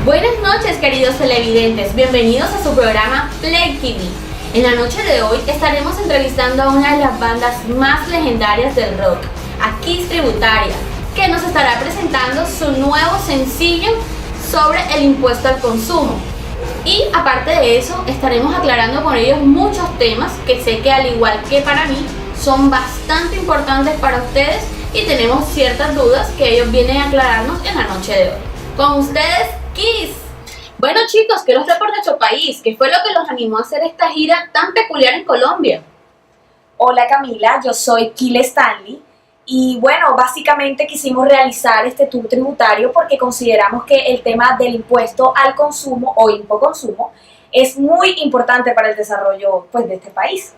Buenas noches, queridos televidentes, bienvenidos a su programa Play TV. En la noche de hoy estaremos entrevistando a una de las bandas más legendarias del rock, a Kiss Tributaria, que nos estará presentando su nuevo sencillo sobre el impuesto al consumo. Y aparte de eso, estaremos aclarando con ellos muchos temas que sé que al igual que para mí, son bastante importantes para ustedes y tenemos ciertas dudas que ellos vienen a aclararnos en la noche de hoy. Con ustedes, Kiss. Bueno chicos, ¿qué los trae por nuestro país? ¿Qué fue lo que los animó a hacer esta gira tan peculiar en Colombia? Hola Camila, yo soy Kill Stanley y bueno, básicamente quisimos realizar este tour tributario porque consideramos que el tema del impuesto al consumo o impoconsumo es muy importante para el desarrollo de este país.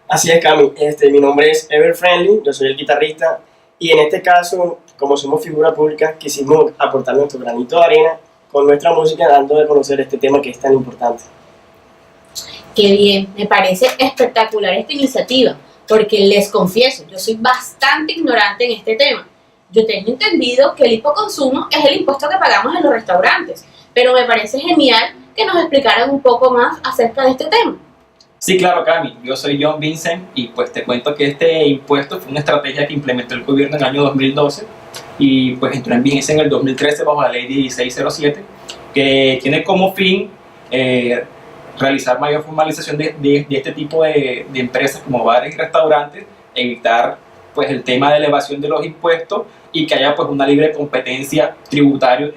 Así es, Cami. Mi nombre es Ever Friendly, yo soy el guitarrista y en este caso, como somos figura pública, quisimos aportar nuestro granito de arena con nuestra música, dando a conocer este tema que es tan importante. Qué bien, me parece espectacular esta iniciativa, porque les confieso, yo soy bastante ignorante en este tema. Yo tengo entendido que el hipoconsumo es el impuesto que pagamos en los restaurantes, pero me parece genial que nos explicaran un poco más acerca de este tema. Sí, claro, Cami. Yo soy John Vincent y pues te cuento que este impuesto fue una estrategia que implementó el gobierno en el año 2012 y pues entró en vigencia en el 2013 bajo la ley 1607, que tiene como fin realizar mayor formalización de este tipo de empresas como bares y restaurantes, evitar pues el tema de elevación de los impuestos y que haya pues una libre competencia tributaria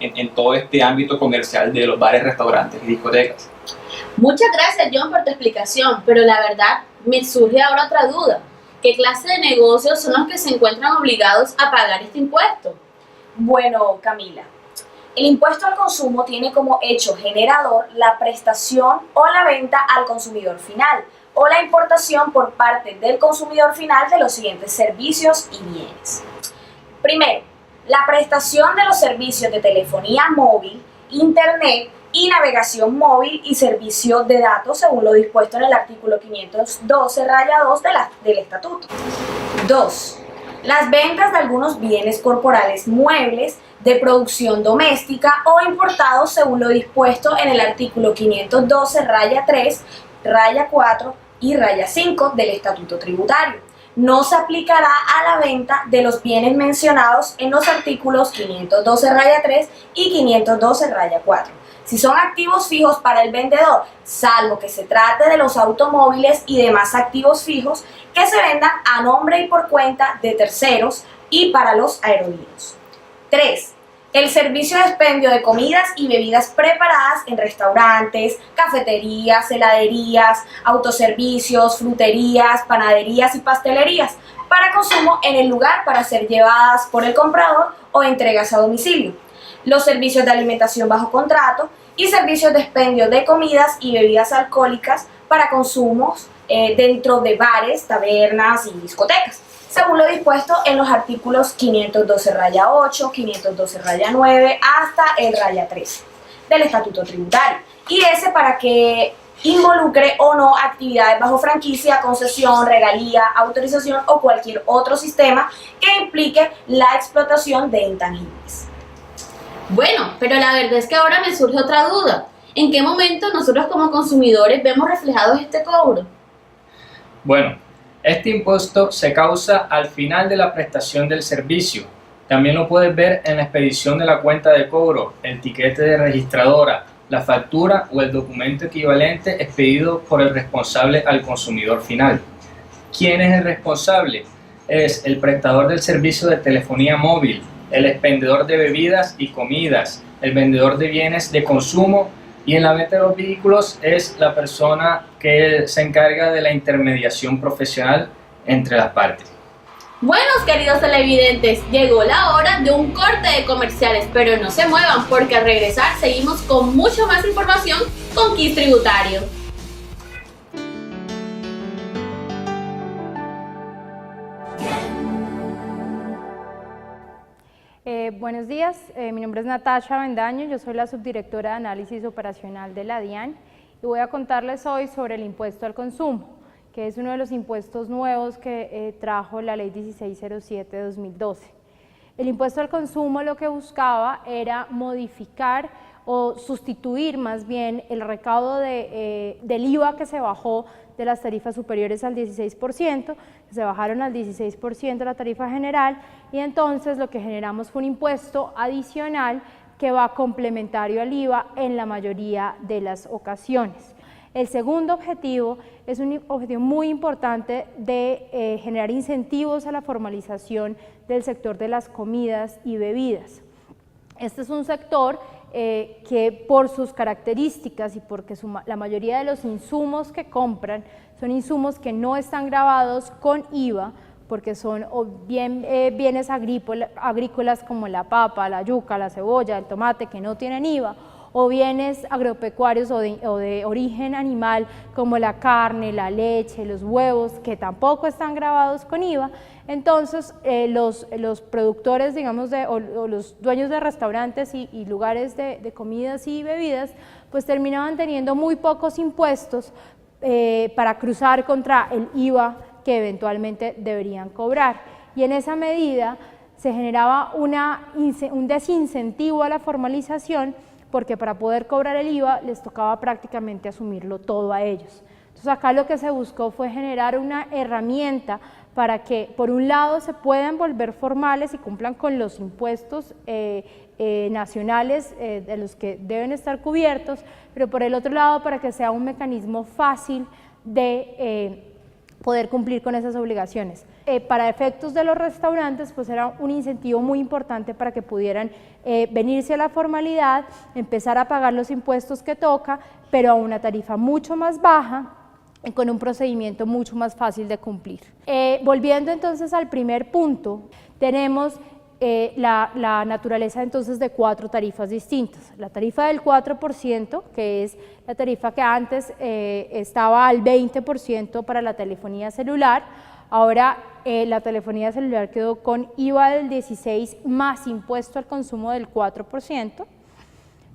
en todo este ámbito comercial de los bares, restaurantes y discotecas. Muchas gracias, John, por tu explicación, pero la verdad me surge ahora otra duda. ¿Qué clase de negocios son los que se encuentran obligados a pagar este impuesto? Bueno, Camila, el impuesto al consumo tiene como hecho generador la prestación o la venta al consumidor final o la importación por parte del consumidor final de los siguientes servicios y bienes. Primero, la prestación de los servicios de telefonía móvil, internet y navegación móvil y servicio de datos según lo dispuesto en el artículo 512-2 del Estatuto. 2. Las ventas de algunos bienes corporales muebles de producción doméstica o importados según lo dispuesto en el artículo 512-3, raya 4 y raya 5 del Estatuto Tributario. No se aplicará a la venta de los bienes mencionados en los artículos 512-3 y 512-4. Si son activos fijos para el vendedor, salvo que se trate de los automóviles y demás activos fijos que se vendan a nombre y por cuenta de terceros y para los aerolíneos. 3. El servicio de expendio de comidas y bebidas preparadas en restaurantes, cafeterías, heladerías, autoservicios, fruterías, panaderías y pastelerías para consumo en el lugar para ser llevadas por el comprador o entregas a domicilio. Los servicios de alimentación bajo contrato y servicios de expendio de comidas y bebidas alcohólicas para consumos dentro de bares, tabernas y discotecas, según lo dispuesto en los artículos 512-8, 512-9 hasta el raya 13 del Estatuto Tributario. Y ese para que involucre o no actividades bajo franquicia, concesión, regalía, autorización o cualquier otro sistema que implique la explotación de intangibles. Bueno, pero la verdad es que ahora me surge otra duda. ¿En qué momento nosotros como consumidores vemos reflejados este cobro? Bueno, este impuesto se causa al final de la prestación del servicio. También lo puedes ver en la expedición de la cuenta de cobro, el tiquete de registradora, la factura o el documento equivalente expedido por el responsable al consumidor final. ¿Quién es el responsable? Es el prestador del servicio de telefonía móvil, el expendedor de bebidas y comidas, el vendedor de bienes de consumo y en la venta de los vehículos es la persona que se encarga de la intermediación profesional entre las partes. Buenos queridos televidentes, llegó la hora de un corte de comerciales, pero no se muevan porque al regresar seguimos con mucha más información con Kiss Tributario. Buenos días, mi nombre es Natasha Bendaño, yo soy la subdirectora de análisis operacional de la DIAN y voy a contarles hoy sobre el impuesto al consumo, que es uno de los impuestos nuevos que trajo la ley 1607 de 2012. El impuesto al consumo lo que buscaba era modificar o sustituir más bien el recaudo del IVA que se bajó de las tarifas superiores al 16%, que se bajaron al 16% la tarifa general, y entonces lo que generamos fue un impuesto adicional que va complementario al IVA en la mayoría de las ocasiones. El segundo objetivo es un objetivo muy importante de generar incentivos a la formalización del sector de las comidas y bebidas. Este es un sector que por sus características y porque la mayoría de los insumos que compran son insumos que no están gravados con IVA, porque son o bien bienes agrícolas como la papa, la yuca, la cebolla, el tomate, que no tienen IVA, o bienes agropecuarios o de origen animal como la carne, la leche, los huevos, que tampoco están gravados con IVA. Entonces los productores, digamos, o los dueños de restaurantes y lugares de comidas y bebidas, pues terminaban teniendo muy pocos impuestos para cruzar contra el IVA que eventualmente deberían cobrar. Y en esa medida se generaba un desincentivo a la formalización, porque para poder cobrar el IVA les tocaba prácticamente asumirlo todo a ellos. Entonces acá lo que se buscó fue generar una herramienta para que por un lado se puedan volver formales y cumplan con los impuestos nacionales de los que deben estar cubiertos, pero por el otro lado para que sea un mecanismo fácil de poder cumplir con esas obligaciones. Para efectos de los restaurantes, pues era un incentivo muy importante para que pudieran venirse a la formalidad, empezar a pagar los impuestos que toca, pero a una tarifa mucho más baja y con un procedimiento mucho más fácil de cumplir. Volviendo entonces al primer punto, tenemos la naturaleza entonces de 4 tarifas distintas. La tarifa del 4%, que es la tarifa que antes estaba al 20% para la telefonía celular, ahora la telefonía celular quedó con IVA del 16% más impuesto al consumo del 4%.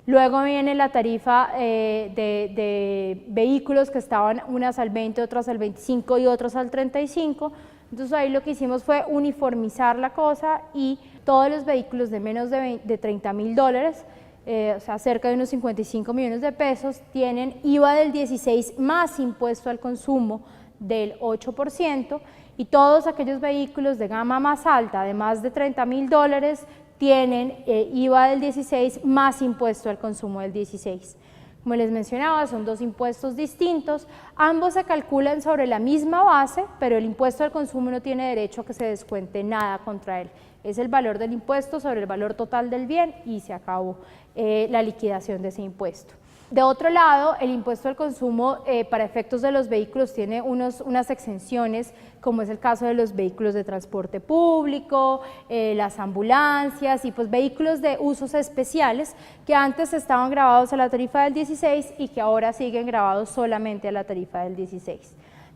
Luego viene la tarifa de vehículos que estaban unas al 20, otras al 25 y otras al 35%. Entonces ahí lo que hicimos fue uniformizar la cosa y todos los vehículos de menos de $30.000, o sea, cerca de unos 55 millones de pesos, tienen IVA del 16% más impuesto al consumo del 8%, y todos aquellos vehículos de gama más alta, de más de $30.000, tienen IVA del 16% más impuesto al consumo del 16%. Como les mencionaba, son 2 impuestos distintos, ambos se calculan sobre la misma base, pero el impuesto al consumo no tiene derecho a que se descuente nada contra él. Es el valor del impuesto sobre el valor total del bien y se acabó la liquidación de ese impuesto. De otro lado, el impuesto al consumo para efectos de los vehículos tiene unas exenciones, como es el caso de los vehículos de transporte público, las ambulancias y pues vehículos de usos especiales que antes estaban grabados a la tarifa del 16% y que ahora siguen grabados solamente a la tarifa del 16%.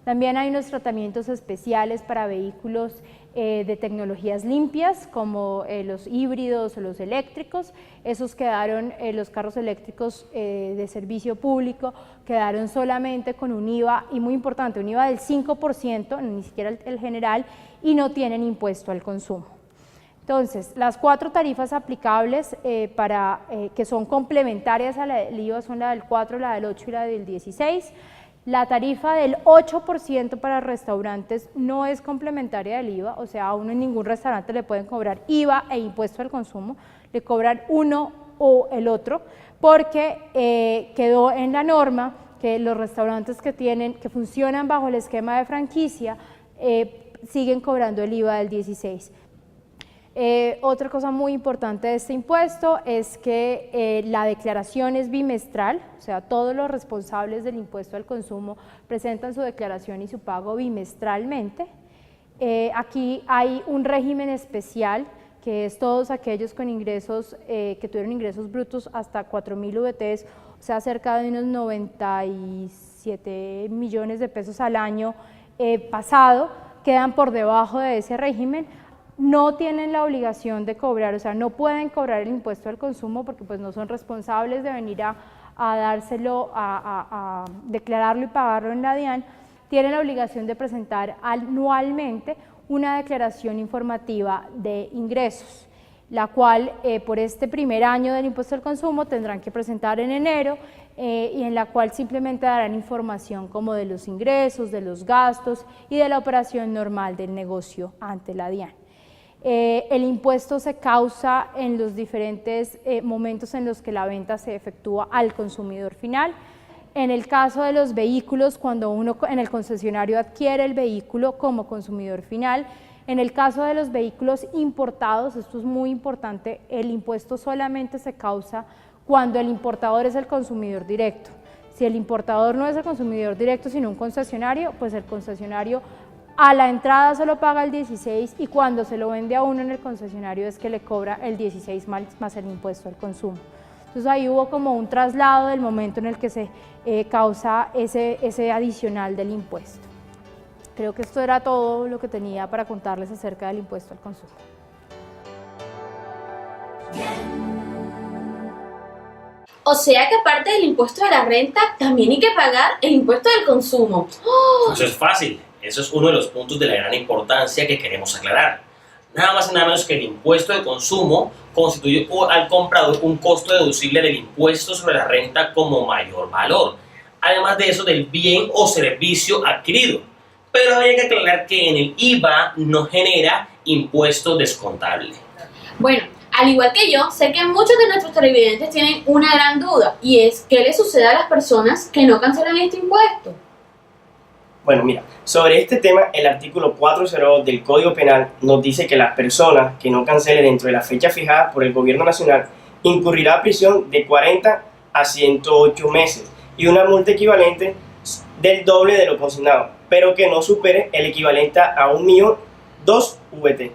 También hay unos tratamientos especiales para vehículos de tecnologías limpias, como los híbridos o los eléctricos. Esos quedaron, los carros eléctricos de servicio público, quedaron solamente con un IVA, y muy importante, un IVA del 5%, ni siquiera el general, y no tienen impuesto al consumo. Entonces, las 4 tarifas aplicables que son complementarias a la del IVA son la del 4, la del 8 y la del 16. La tarifa del 8% para restaurantes no es complementaria del IVA, o sea, a uno en ningún restaurante le pueden cobrar IVA e impuesto al consumo, le cobran uno o el otro, porque quedó en la norma que los restaurantes que funcionan bajo el esquema de franquicia siguen cobrando el IVA del 16%. Otra cosa muy importante de este impuesto es que la declaración es bimestral, o sea, todos los responsables del impuesto al consumo presentan su declaración y su pago bimestralmente. Aquí hay un régimen especial, que es todos aquellos con ingresos, que tuvieron ingresos brutos hasta 4.000 VTs, o sea, cerca de unos 97 millones de pesos al año pasado, quedan por debajo de ese régimen. No tienen la obligación de cobrar, o sea, no pueden cobrar el impuesto al consumo porque pues no son responsables de venir a dárselo, a declararlo y pagarlo en la DIAN. Tienen la obligación de presentar anualmente una declaración informativa de ingresos. la cual por este primer año del impuesto al consumo tendrán que presentar en enero y en la cual simplemente darán información como de los ingresos, de los gastos y de la operación normal del negocio ante la DIAN. El impuesto se causa en los diferentes momentos en los que la venta se efectúa al consumidor final. En el caso de los vehículos, cuando uno en el concesionario adquiere el vehículo como consumidor final. En el caso de los vehículos importados, esto es muy importante, el impuesto solamente se causa cuando el importador es el consumidor directo. Si el importador no es el consumidor directo, sino un concesionario, pues el concesionario a la entrada solo paga el 16 y cuando se lo vende a uno en el concesionario es que le cobra el 16 más el impuesto al consumo. Entonces ahí hubo como un traslado del momento en el que se causa ese adicional del impuesto. Creo que esto era todo lo que tenía para contarles acerca del impuesto al consumo. O sea que aparte del impuesto de la renta, también hay que pagar el impuesto del consumo. ¡Oh! Eso es fácil. Eso es uno de los puntos de la gran importancia que queremos aclarar. Nada más y nada menos que el impuesto de consumo constituye al comprador un costo deducible del impuesto sobre la renta como mayor valor, además de eso del bien o servicio adquirido. Pero hay que aclarar que en el IVA no genera impuesto descontable. Bueno, al igual que yo, sé que muchos de nuestros televidentes tienen una gran duda y es ¿qué le sucede a las personas que no cancelan este impuesto? Bueno, mira, sobre este tema, el artículo 402 del Código Penal nos dice que las personas que no cancelen dentro de la fecha fijada por el Gobierno Nacional incurrirá a prisión de 40 a 108 meses y una multa equivalente del doble de lo consignado, pero que no supere el equivalente a 1.002.000 VT.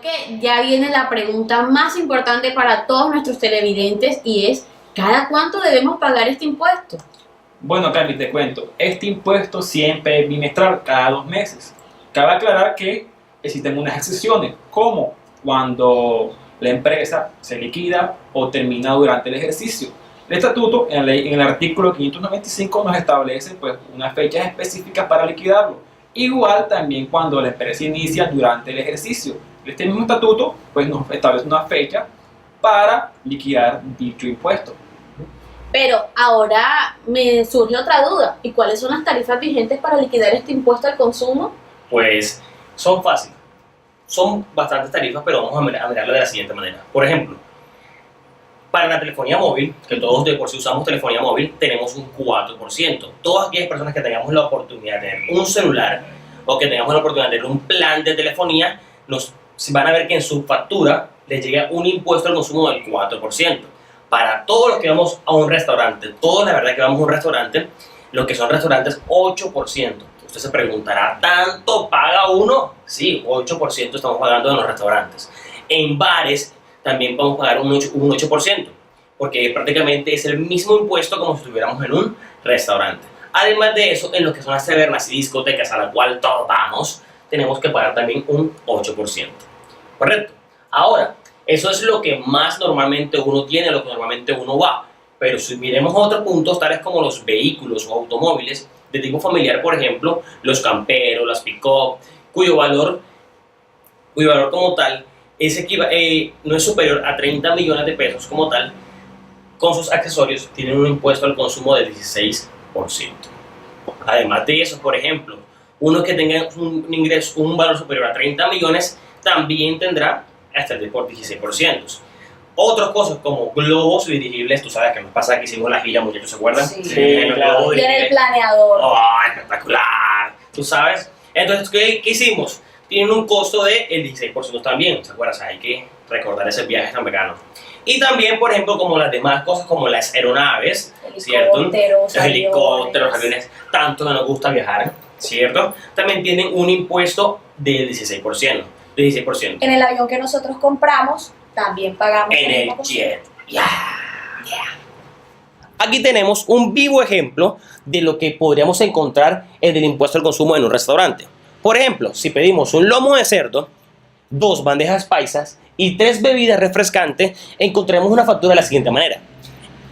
que ya viene la pregunta más importante para todos nuestros televidentes y es, ¿cada cuánto debemos pagar este impuesto? Bueno, Cami, te cuento, este impuesto siempre es bimestral, cada 2 meses. Cabe aclarar que existen unas excepciones, como cuando la empresa se liquida o termina durante el ejercicio. El estatuto, en el artículo 595, nos establece pues, unas fechas específicas para liquidarlo. Igual también cuando la empresa inicia durante el ejercicio. Este mismo estatuto pues, nos establece una fecha para liquidar dicho impuesto. Pero ahora me surge otra duda. ¿Y cuáles son las tarifas vigentes para liquidar este impuesto al consumo? Pues son fáciles. Son bastantes tarifas, pero vamos a mirarlo de la siguiente manera. Por ejemplo, para la telefonía móvil, que todos de por sí usamos telefonía móvil, tenemos un 4%. Todas aquellas personas que tengamos la oportunidad de tener un celular o que tengamos la oportunidad de tener un plan de telefonía, nos van a ver que en su factura les llega un impuesto al consumo del 4%. Para todos los que vamos a un restaurante, todos la verdad que vamos a un restaurante, lo que son restaurantes, 8%. Usted se preguntará, ¿tanto paga uno? Sí, 8% estamos pagando en los restaurantes. En bares también vamos a pagar un 8%, porque prácticamente es el mismo impuesto como si estuviéramos en un restaurante. Además de eso, en lo que son las tabernas y discotecas a la cual todos vamos, tenemos que pagar también un 8%. ¿Correcto? Ahora, eso es lo que más normalmente uno tiene, lo que normalmente uno va. Pero si miremos otros puntos, tales como los vehículos o automóviles de tipo familiar, por ejemplo, los camperos, las pick-up, cuyo valor como tal no es superior a 30 millones de pesos como tal, con sus accesorios tienen un impuesto al consumo del 16%. Además de eso, por ejemplo, uno que tenga un valor superior a 30 millones también tendrá hasta el 16%. Otras cosas como globos dirigibles, tú sabes que nos pasa que hicimos la gira, muchachos, ¿se acuerdan? Sí, claro. Y en el planeador. ¡Oh, espectacular! ¿Tú sabes? Entonces, ¿qué hicimos? Tienen un costo del 16% también, ¿se acuerdan? O sea, hay que recordar ese viaje tan bacano. Y también, por ejemplo, como las demás cosas, como las aeronaves, ¿cierto? Los helicópteros, aviones, tanto que nos gusta viajar, ¿cierto? También tienen un impuesto del 16%. En el avión que nosotros compramos, también pagamos En el jet. Aquí tenemos un vivo ejemplo de lo que podríamos encontrar en el impuesto al consumo en un restaurante. Por ejemplo, si pedimos un lomo de cerdo, 2 bandejas paisas y 3 bebidas refrescantes, encontraremos una factura de la siguiente manera.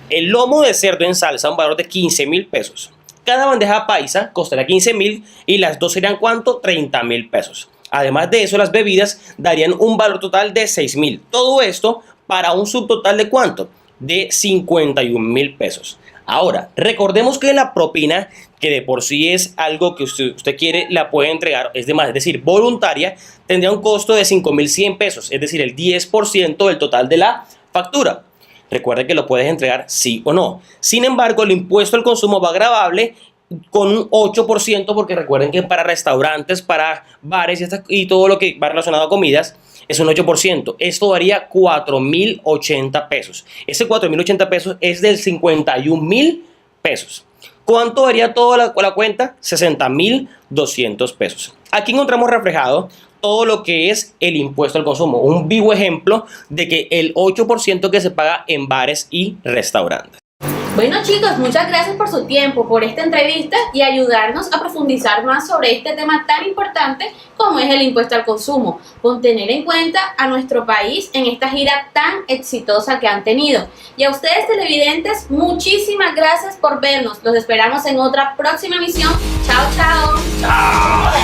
El lomo de cerdo en salsa, un valor de 15.000 pesos. Cada bandeja paisa costará 15.000 y las 2 serían ¿cuánto? 30.000 pesos. Además de eso, las bebidas darían un valor total de 6.000. Todo esto para un subtotal de ¿cuánto? De 51.000 pesos. Ahora, recordemos que la propina, que de por sí es algo que usted quiere, la puede entregar, es decir, voluntaria, tendría un costo de 5.100 pesos, es decir, el 10% del total de la factura. Recuerde que lo puedes entregar sí o no. Sin embargo, el impuesto al consumo va gravable con un 8%, porque recuerden que para restaurantes, para bares y todo lo que va relacionado a comidas, es un 8%. Esto daría 4.080 pesos. Ese 4.080 pesos es del 51.000 pesos. ¿Cuánto daría toda la cuenta? 60.200 pesos. Aquí encontramos reflejado todo lo que es el impuesto al consumo. Un vivo ejemplo de que el 8% que se paga en bares y restaurantes. Bueno chicos, muchas gracias por su tiempo, por esta entrevista y ayudarnos a profundizar más sobre este tema tan importante como es el impuesto al consumo, con tener en cuenta a nuestro país en esta gira tan exitosa que han tenido. Y a ustedes televidentes, muchísimas gracias por vernos. Los esperamos en otra próxima emisión. Chao, chao. ¡Chao!